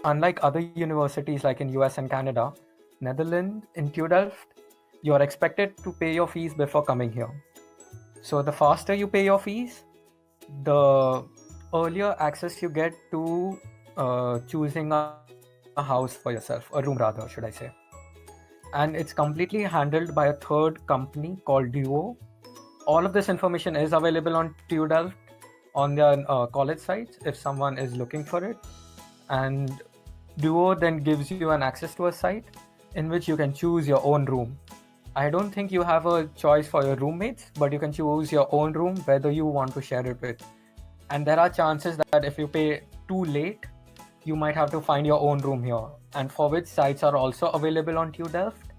Unlike other universities like in US and Canada, Netherlands, in TU Delft, you are expected to pay your fees before coming here. So the faster you pay your fees, the earlier access you get to choosing a house for yourself, a room rather, should I say. And it's completely handled by a third company called Duo. All of this information is available on TU Delft on their college sites if someone is looking for it. And Duo then gives you an access to a site in which you can choose your own room. I don't think you have a choice for your roommates, but you can choose your own room whether you want to share it with. And there are chances that if you pay too late, you might have to find your own room here, and for which sites are also available on TU Delft.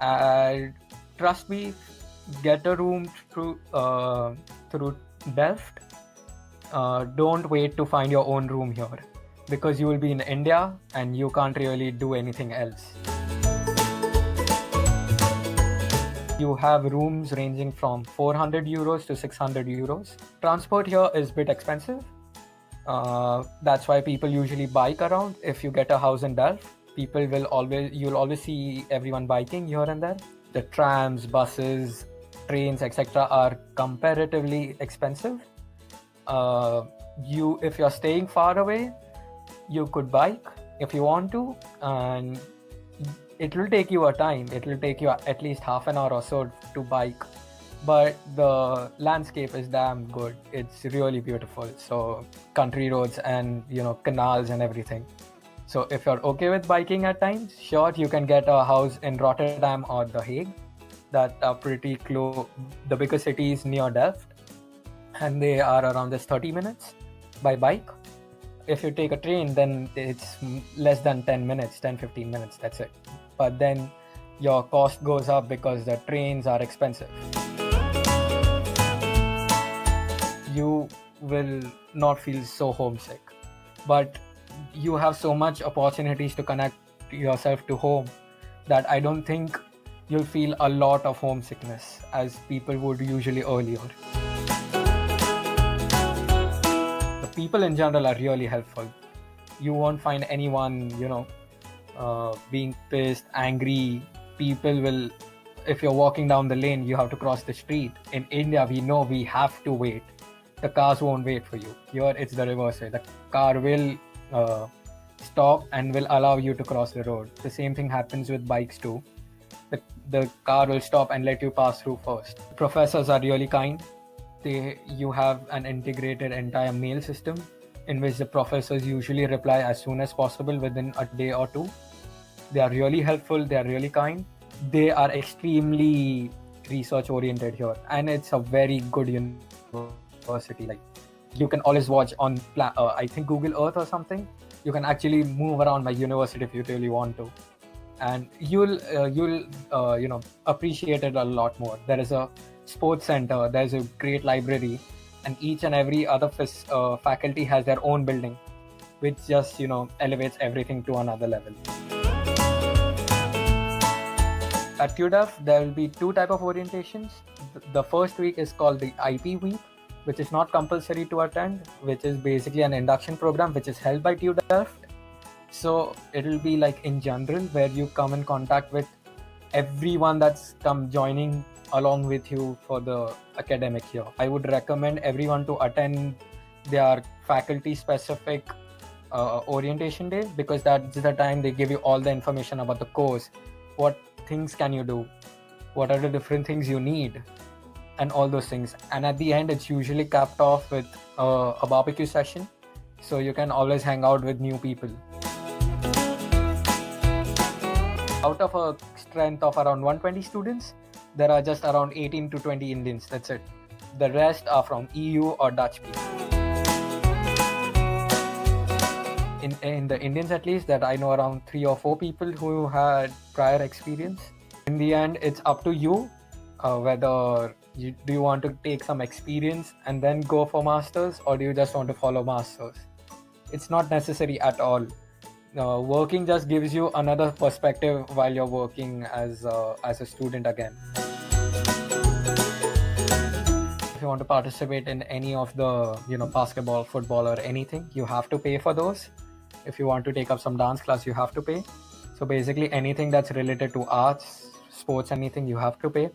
And trust me, get a room through Delft. Don't wait to find your own room here, because you will be in India and you can't really do anything else. You have rooms ranging from 400 euros to 600 euros. Transport here is a bit expensive. That's why people usually bike around. If you get a house in Delft, you'll always see everyone biking here and there. The trams, buses, trains, etc. are comparatively expensive. If you're staying far away, you could bike if you want to, and it will take you a time. It will take you at least half an hour or so to bike, but the landscape is damn good. It's really beautiful. So country roads and canals and everything. So if you're okay with biking at times, sure, you can get a house in Rotterdam or The Hague that are pretty close. The bigger cities near Delft, and they are around just 30 minutes by bike. If you take a train, then it's less than 10 minutes, 10-15 minutes, that's it. But then your cost goes up because the trains are expensive. You will not feel so homesick, but you have so much opportunities to connect yourself to home that I don't think you'll feel a lot of homesickness as people would usually earlier. The people in general are really helpful. You won't find anyone, being pissed, angry. People will, if you're walking down the lane, you have to cross the street. In India, we know we have to wait. The cars won't wait for you. Here, it's the reverse way. The car will stop and will allow you to cross the road. The same thing happens with bikes too. The car will stop and let you pass through first. Professors are really kind. You have an integrated entire mail system in which the professors usually reply as soon as possible within a day or two. They are really helpful. They are really kind. They are extremely research oriented here, and it's a very good university. Like, you can always watch on I think Google Earth or something. You can actually move around my university if you really want to, and you'll appreciate it a lot more. There is a sports center, there's a great library, and each and every other faculty has their own building, which just elevates everything to another level. At TU Delft, there will be two types of orientations. The first week is called the IP week, which is not compulsory to attend, which is basically an induction program which is held by TU Delft. So it'll be like in general, where you come in contact with everyone that's come joining along with you for the academic year. I would recommend everyone to attend their faculty specific orientation day, because that's the time they give you all the information about the course. What things can you do? What are the different things you need? And all those things. And at the end, it's usually capped off with a barbecue session, so you can always hang out with new people. Out of a strength of around 120 students, there are just around 18 to 20 Indians. That's it. The rest are from EU or Dutch people. In the Indians, at least, that I know, around 3 or 4 people who had prior experience. In the end, it's up to you whether do you want to take some experience and then go for masters, or do you just want to follow masters? It's not necessary at all. Working just gives you another perspective while you're working as a student again. If you want to participate in any of the basketball, football, or anything, you have to pay for those. If you want to take up some dance class, you have to pay. So basically anything that's related to arts, sports, anything, you have to pay.